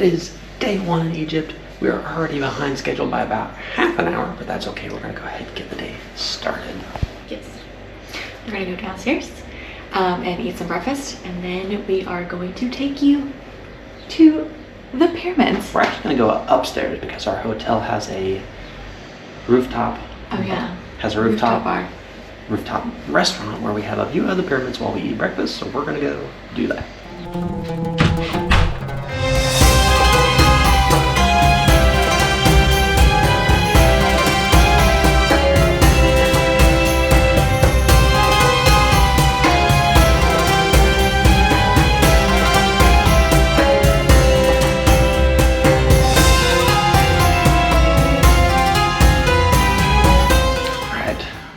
It is day one in Egypt. We are already behind schedule by about half an hour, but that's okay. We're gonna go ahead and get the day started. Yes. We're gonna go downstairs and eat some breakfast, and then we are going to take you to the pyramids. We're actually gonna go upstairs because our hotel has a rooftop. Oh yeah. Has a rooftop bar. Rooftop restaurant where we have a view of the pyramids while we eat breakfast, so we're gonna go do that.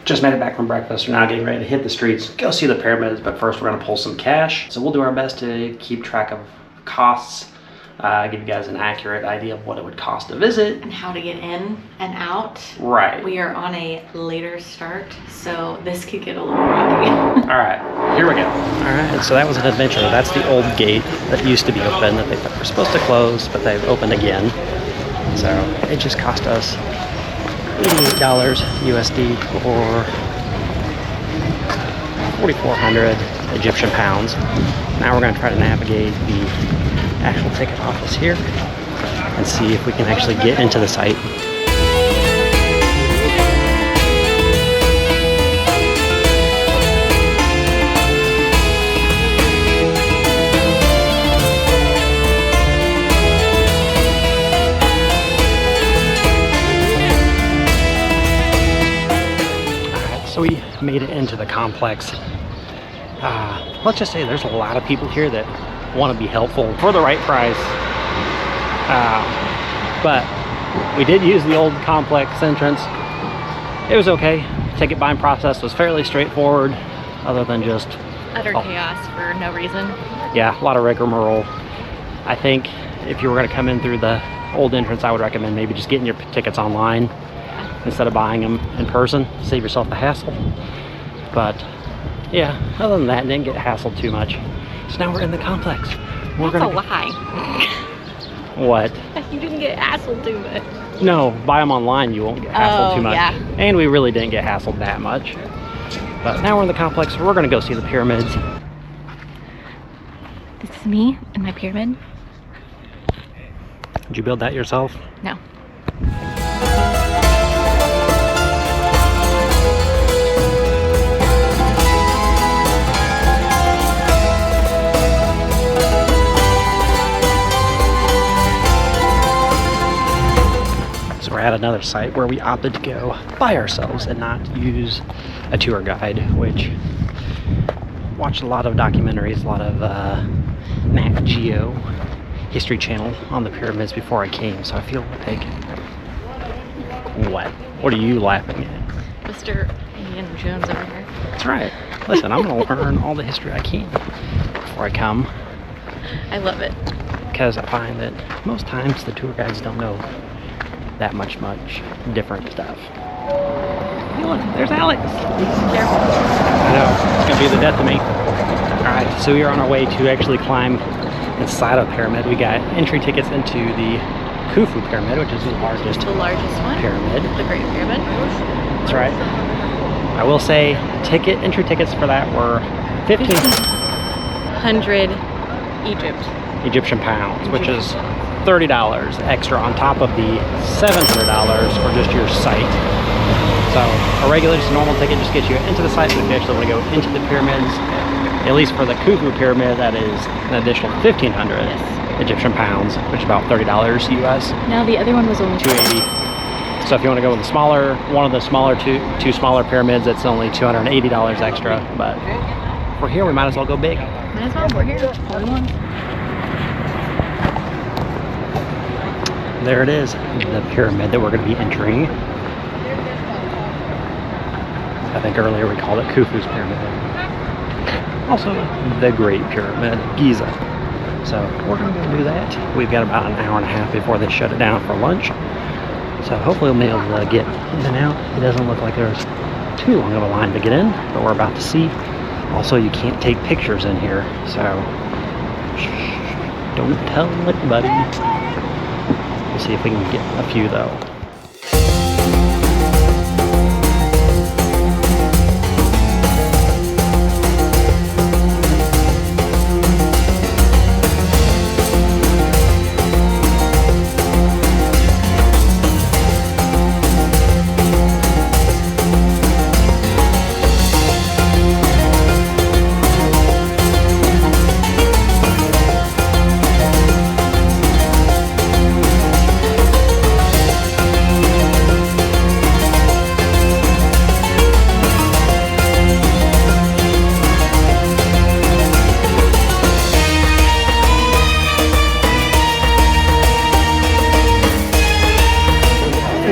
Just made it back from breakfast. We're now getting ready to hit the streets, go see the pyramids, but first we're gonna pull some cash. So we'll do our best to keep track of costs, give you guys an accurate idea of what it would cost to visit. And how to get in and out. Right. We are on a later start, so this could get a little rocky. All right, here we go. All right, so that was an adventure. That's the old gate that used to be open that they were supposed to close, but they've opened again. So it just cost us $88 USD or 4,400 Egyptian pounds. Now we're going to try to navigate the actual ticket office here and see if we can actually get into the site. So we made it into the complex. Let's just say there's a lot of people here that want to be helpful for the right price. But we did use the old complex entrance. It was okay. Ticket buying process was fairly straightforward, other than just utter chaos for no reason. Yeah, a lot of rigmarole. I think if you were going to come in through the old entrance, I would recommend maybe just getting your tickets online instead of buying them in person. Save yourself the hassle. But yeah, other than that, didn't get hassled too much. So now we're in the complex. That's a lie. What? You didn't get hassled too much. No, buy them online, you won't get hassled too much. Yeah. And we really didn't get hassled that much. But now we're in the complex. We're gonna go see the pyramids. This is me and my pyramid. Did you build that yourself? No. We're at another site where we opted to go by ourselves and not use a tour guide, which watched a lot of documentaries, a lot of Nat Geo History Channel on the pyramids before I came, so I feel like... What are you laughing at? Mr. Indiana Jones over here. That's right. Listen, I'm gonna learn all the history I can before I come. I love it. Because I find that most times the tour guides don't know that much different stuff. Hey, look, there's Alex. Careful. I know, it's gonna be the death of me. Alright, so we are on our way to actually climb inside of the pyramid. We got entry tickets into the Khufu pyramid, which is the largest one. Pyramid. The Great Pyramid. That's right. I will say entry tickets for that were 1,500 Egyptian pounds, which is $30 extra on top of the $700 for just your site. So a regular, just normal ticket just gets you into the site, but if you actually want to go into the pyramids, at least for the Khufu pyramid, that is an additional 1,500 Egyptian pounds, which is about $30 US. Now the other one was only $280. So if you want to go with the smaller, one of the smaller two smaller pyramids, it's only $280 extra. But if we're here, we might as well go big. Might as well, we're here. Only one. There it is, the pyramid that we're going to be entering. I think earlier we called it Khufu's pyramid. Also, the Great Pyramid, Giza. So we're going to go do that. We've got about an hour and a half before they shut it down for lunch. So hopefully we'll be able to get in and out. It doesn't look like there's too long of a line to get in, but we're about to see. Also, you can't take pictures in here, so Don't tell anybody. We'll see if we can get a few though.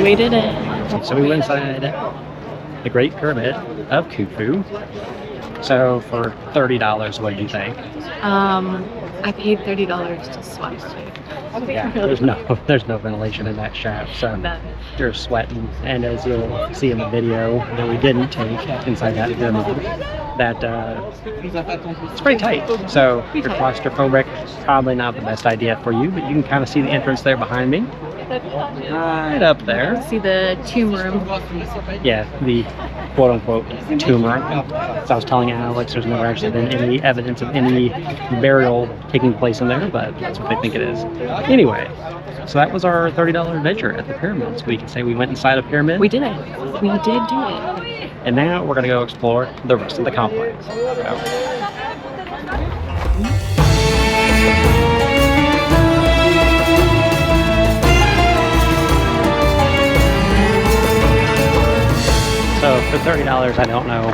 We did it. So we went inside the Great Pyramid of Khufu. So for $30, what did you think? I paid $30 to sweat. Yeah, there's no ventilation in that shaft, so you're sweating. And as you'll see in the video that we didn't take inside that pyramid, that it's pretty tight. So if you're claustrophobic, probably not the best idea for you, but you can kind of see the entrance there behind me. Right up there. See the tomb room. Yeah, the quote-unquote tomb room. So I was telling Alex there's never actually been any evidence of any burial taking place in there, but that's what they think it is. Anyway, so that was our $30 adventure at the pyramids. We can say we went inside a pyramid. We did it. We did do it. And now we're going to go explore the rest of the complex. So for $30, I don't know.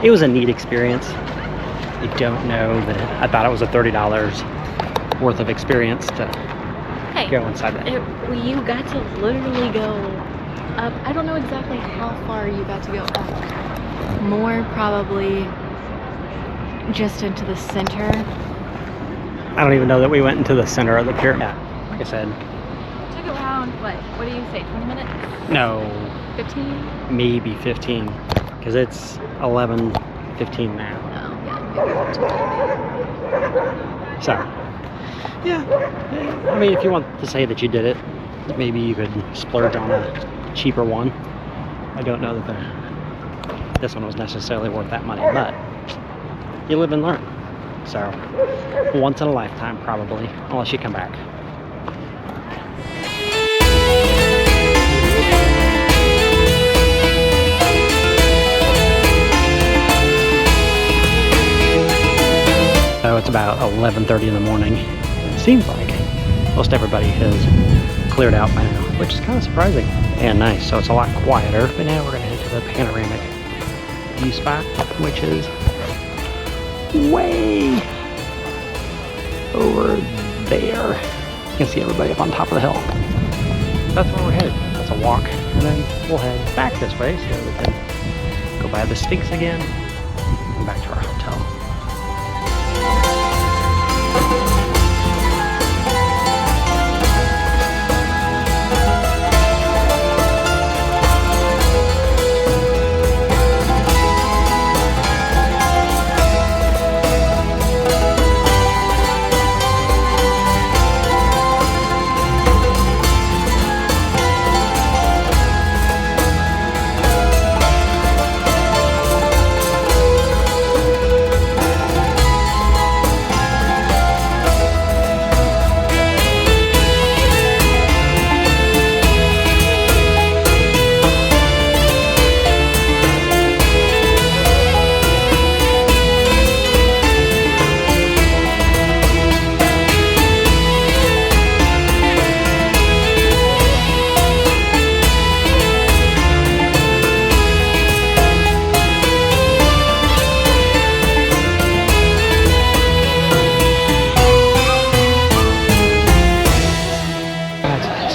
It was a neat experience. I don't know that I thought it was a $30 worth of experience to go inside that. You got to literally go up. I don't know exactly how far you got to go up. More probably just into the center. I don't even know that we went into the center of the pyramid. Yeah, like I said. Took around, what do you say, 20 minutes? No. 15? Maybe 15. Because it's 11:15 now. Oh, yeah. So, yeah. I mean, if you want to say that you did it, maybe you could splurge on a cheaper one. I don't know that this one was necessarily worth that money, but you live and learn. So, once in a lifetime, probably, unless you come back. So it's about 11:30 in the morning. It seems like most everybody has cleared out by now, which is kind of surprising and nice. So it's a lot quieter. But now we're going to head to the panoramic view spot, which is way over there. You can see everybody up on top of the hill. That's where we're headed. That's a walk. And then we'll head back this way so we can go by the Sphinx again and back to our hotel.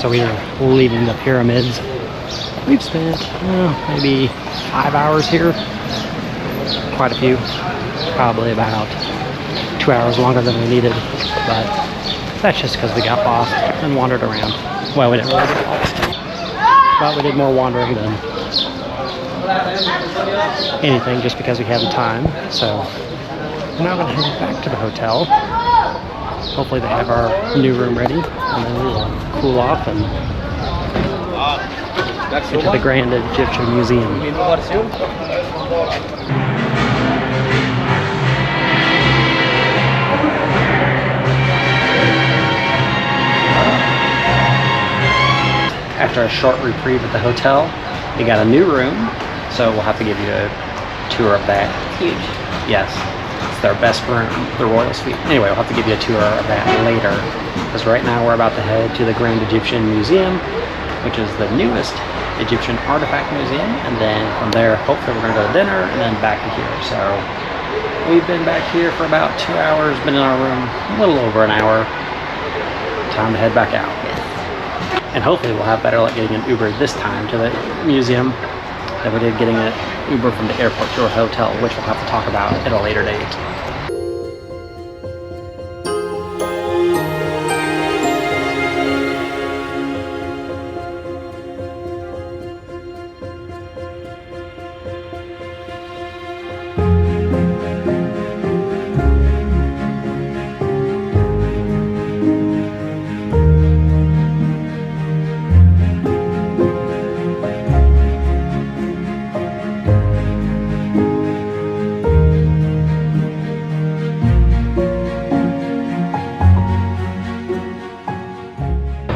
So we are leaving the pyramids. We've spent maybe 5 hours here. Quite a few. Probably about 2 hours longer than we needed. But that's just because we got lost and wandered around. Well, we didn't really get lost. But we did more wandering than anything just because we had the time. So we're now going to head back to the hotel. hopefully they have our new room ready, and then we'll cool off and get to the Grand Egyptian Museum. After a short reprieve at the hotel, we got a new room, so we'll have to give you a tour of that. Huge. Yes, it's their best room, the Royal Suite. Anyway, we'll have to give you a tour of that later, because right now we're about to head to the Grand Egyptian Museum, which is the newest Egyptian artifact museum, and then from there, hopefully we're gonna go to dinner, and then back to here. So we've been back here for about 2 hours, been in our room a little over an hour. Time to head back out. And hopefully we'll have better luck getting an Uber this time to the museum than we did getting an Uber from the airport to our hotel, which we'll have to talk about at a later date.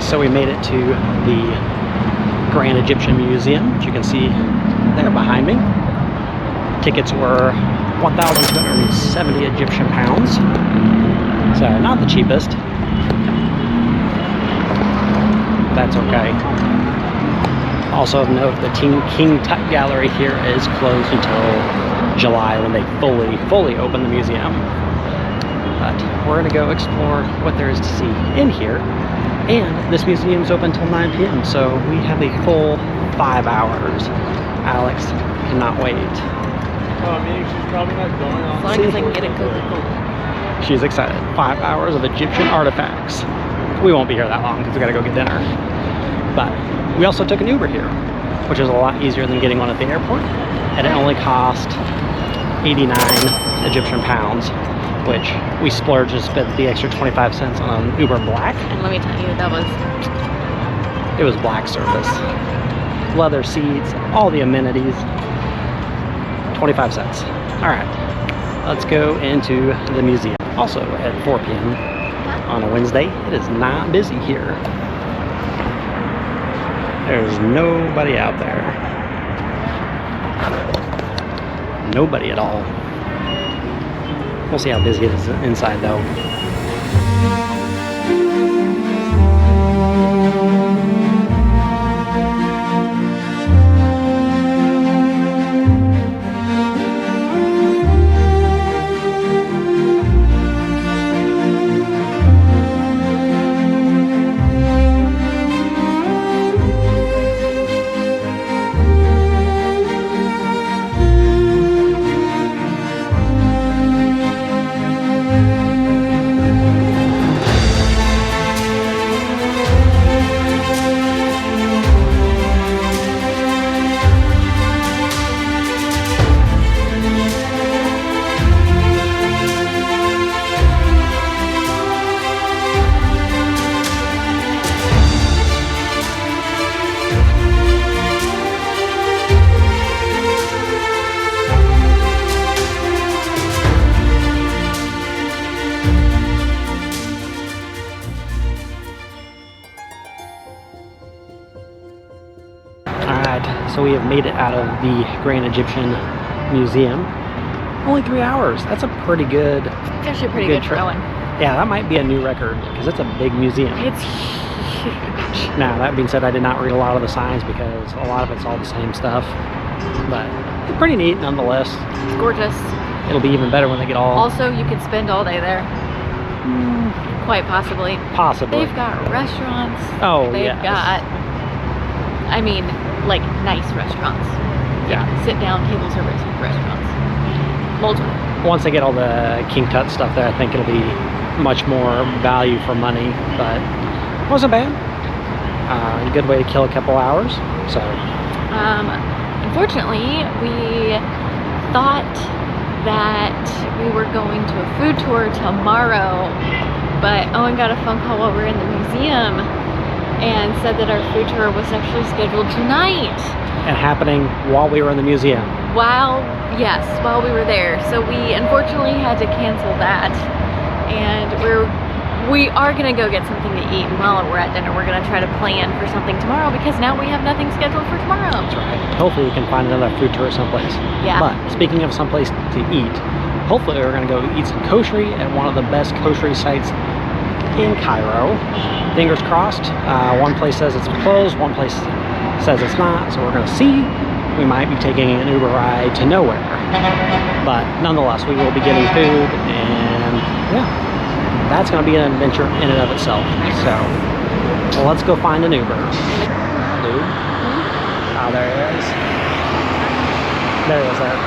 So we made it to the Grand Egyptian Museum, which you can see there behind me. Tickets were 1,270 Egyptian pounds. So not the cheapest. That's okay. Also of note, the King Tut Gallery here is closed until July when they fully open the museum. But we're gonna go explore what there is to see in here. And this museum's open until 9 p.m. so we have a full 5 hours. Alex cannot wait. Oh, meaning she's probably not going on. As long as I can get a Coca-Cola. She's excited. 5 hours of Egyptian artifacts. We won't be here that long because we gotta go get dinner. But we also took an Uber here, which is a lot easier than getting one at the airport. And it only cost 89 Egyptian pounds, which we splurged and spent the extra 25 cents on an Uber Black. And let me tell you, It was black service. Leather seats, all the amenities. 25 cents. All right, let's go into the museum. Also at 4 p.m. on a Wednesday, it is not busy here. There's nobody out there. Nobody at all. We'll see how busy it is inside though. So we have made it out of the Grand Egyptian Museum. Only 3 hours. That's a pretty good. it's actually pretty good trip. going. Yeah, that might be a new record because it's a big museum. It's huge. Now, that being said, I did not read a lot of the signs because a lot of it's all the same stuff. But it's pretty neat nonetheless. It's gorgeous. It'll be even better when they get all. Also, you could spend all day there. Quite possibly. Possibly. They've got restaurants. Oh, They've yes. got, I mean, like nice restaurants. Yeah. Sit down table service restaurants. Multiple. Once they get all the King Tut stuff there, I think it'll be much more value for money, but it wasn't bad. A good way to kill a couple hours. So. Unfortunately, we thought that we were going to a food tour tomorrow, But Owen got a phone call while we were in the museum and said that our food tour was actually scheduled tonight. And happening while we were in the museum. While we were there. So we unfortunately had to cancel that. And we are gonna go get something to eat, and while we're at dinner we're gonna try to plan for something tomorrow, because now we have nothing scheduled for tomorrow. That's right. Hopefully we can find another food tour someplace. Yeah. But speaking of someplace to eat, hopefully we're gonna go eat some koshery at one of the best koshery sites in Cairo. Fingers crossed. One place says it's closed, one place says it's not, so we're gonna see. We might be taking an Uber ride to nowhere. But nonetheless, we will be getting food, and yeah, that's gonna be an adventure in and of itself. So, well, let's go find an Uber. Hello. Oh, there he is. There he is there.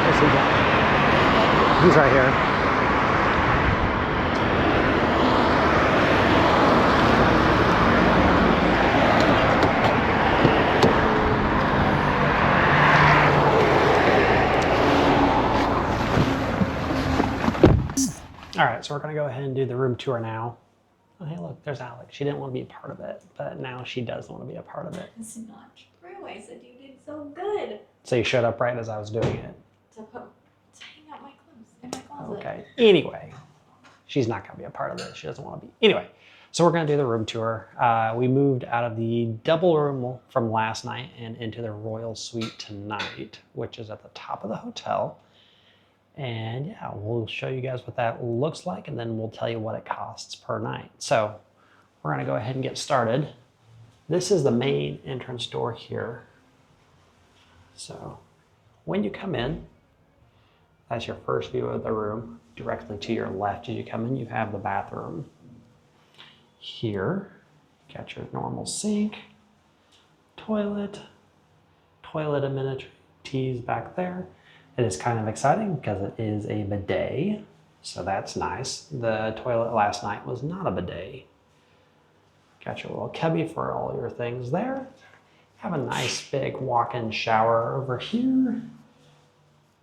Where's he at? He's right here. All right, so we're gonna go ahead and do the room tour now. Oh, hey, look, there's Alex. She didn't want to be a part of it, but now she does want to be a part of it. That's not true. I said you did so good. So you showed up right as I was doing it. To hang out my clothes in my closet. Okay. Anyway, she's not gonna be a part of this. She doesn't want to be. Anyway, so we're gonna do the room tour. We moved out of the double room from last night and into the royal suite tonight, which is at the top of the hotel. And yeah, we'll show you guys what that looks like, and then we'll tell you what it costs per night. So we're gonna go ahead and get started. This is the main entrance door here. So when you come in, that's your first view of the room. Directly to your left as you come in, you have the bathroom. Here, you got your normal sink, toilet amenities back there. It is kind of exciting because it is a bidet, so that's nice. The toilet last night was not a bidet. Got your little cubby for all your things there. Have a nice big walk-in shower over here.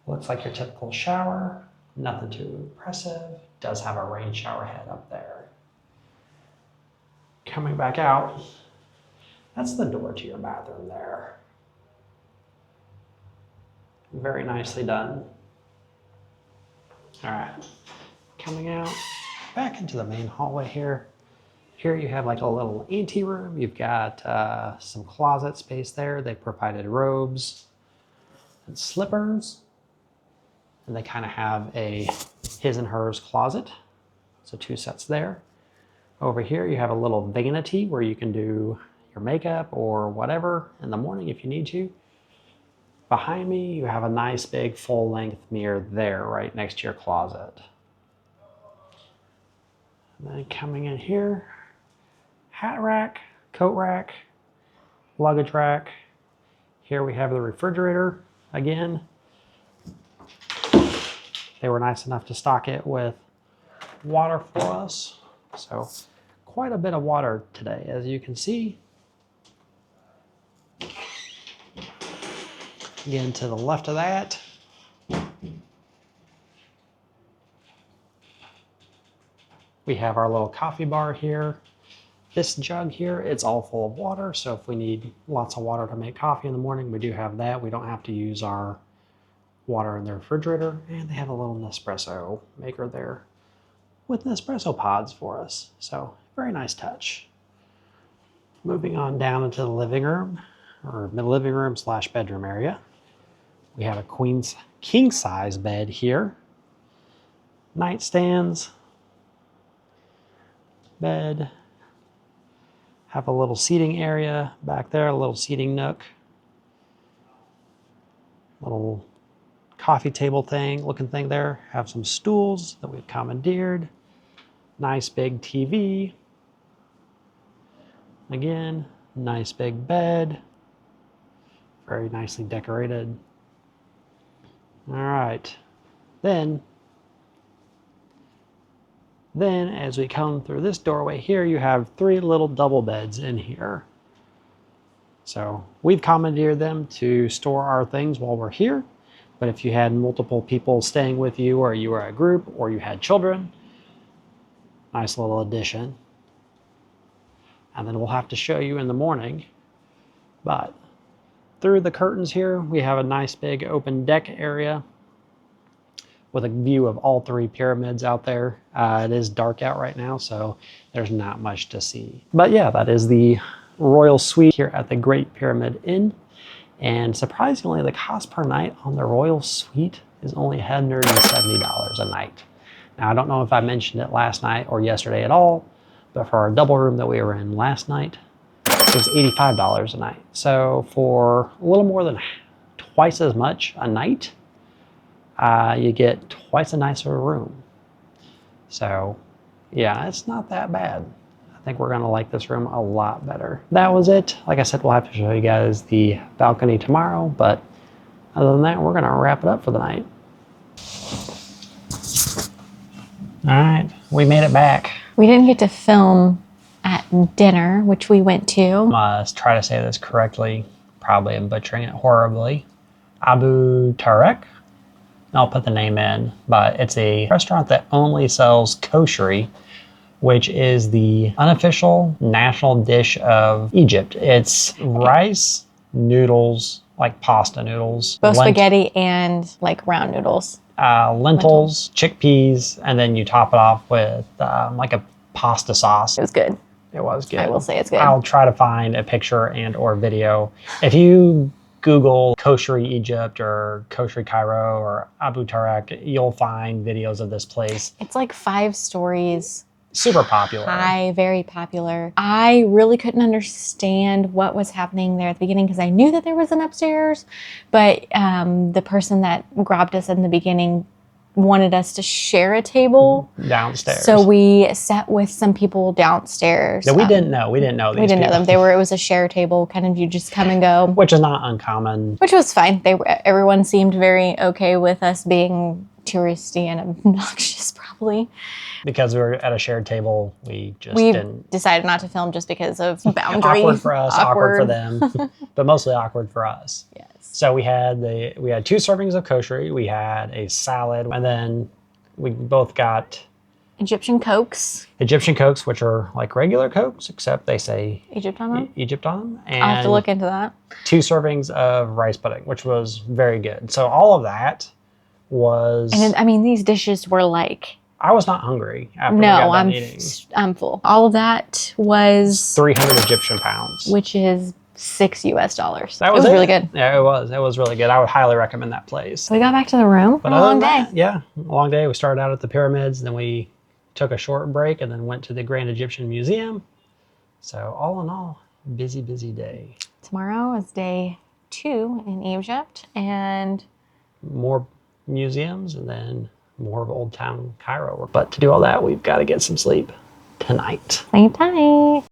Looks like your typical shower, nothing too impressive. Does have a rain shower head up there. Coming back out, that's the door to your bathroom there. Very nicely done. All right, coming out back into the main hallway here. Here you have like a little ante room. You've got some closet space there. They provided robes and slippers. And they kind of have a his and hers closet. So 2 sets there. Over here you have a little vanity where you can do your makeup or whatever in the morning if you need to. Behind me, you have a nice big full-length mirror there right next to your closet. And then coming in here, hat rack, coat rack, luggage rack. Here we have the refrigerator again. They were nice enough to stock it with water for us. So quite a bit of water today, as you can see. Again, to the left of that, we have our little coffee bar here. This jug here, it's all full of water, so if we need lots of water to make coffee in the morning, we do have that. We don't have to use our water in the refrigerator, and they have a little Nespresso maker there with Nespresso pods for us. So very nice touch. Moving on down into the living room, or living room / bedroom area. We have a king size bed here. Nightstands, bed. Have a little seating area back there, a little seating nook. Little coffee table thing, looking thing there. Have some stools that we've commandeered. Nice big TV. Again, nice big bed. Very nicely decorated. All right, then as we come through this doorway here, you have 3 little double beds in here. So we've commandeered them to store our things while we're here. But if you had multiple people staying with you, or you were a group, or you had children, nice little addition. And then we'll have to show you in the morning. But through the curtains here, we have a nice big open deck area with a view of all 3 pyramids out there. It is dark out right now, so there's not much to see. But yeah, that is the Royal Suite here at the Great Pyramid Inn. And surprisingly, the cost per night on the Royal Suite is only $170 a night. Now, I don't know if I mentioned it last night or yesterday at all, but for our double room that we were in last night, it was $85 a night. So for a little more than twice as much a night, you get twice a nicer room. So yeah, it's not that bad. I think we're gonna like this room a lot better. That was it. Like I said, we'll have to show you guys the balcony tomorrow, but other than that, we're gonna wrap it up for the night. All right, we made it back. We didn't get to film at dinner, which we went to. Must try to say this correctly. Probably am butchering it horribly. Abu Tarek. I'll put the name in, but it's a restaurant that only sells kosheri, which is the unofficial national dish of Egypt. It's rice, noodles, like pasta noodles. Both spaghetti and like round noodles. Lentils, chickpeas, and then you top it off with like a pasta sauce. It was good. It was good. I will say it's good. I'll try to find a picture and or video. If you Google kosheri Egypt or kosheri Cairo or Abu Tarek, you'll find videos of this place. It's like 5 stories. Super popular. High, very popular. I really couldn't understand what was happening there at the beginning because I knew that there was an upstairs, but the person that grabbed us in the beginning wanted us to share a table downstairs. So we sat with some people downstairs. Yeah, we didn't know. We didn't know these We didn't people. know them. It was a share table, kind of you just come and go. Which is not uncommon. Which was fine. Everyone seemed very okay with us being touristy and obnoxious, probably. Because we were at a shared table, we didn't. Decided not to film just because of boundary. Awkward for us, awkward for them, but mostly awkward for us. Yes. So we had 2 servings of kosheri, we had a salad, and then we both got Egyptian Cokes. Egyptian Cokes, which are like regular Cokes, except they say Egypt on them. Egypt on them. And I'll have to look into that. 2 servings of rice pudding, which was very good. So all of that was. And I mean, these dishes were like. I was not hungry after we got done eating. I'm full. All of that was 300 Egyptian pounds, which is $6 US. That was was really good. Yeah, it was. It was really good. I would highly recommend that place. So we got back to the room. But a long day. Yeah, a long day. We started out at the pyramids, then we took a short break, and then went to the Grand Egyptian Museum. So all in all, busy day. Tomorrow is day 2 in Egypt, and more museums, and then more of Old Town Cairo. But to do all that, we've got to get some sleep tonight. Sleep tight.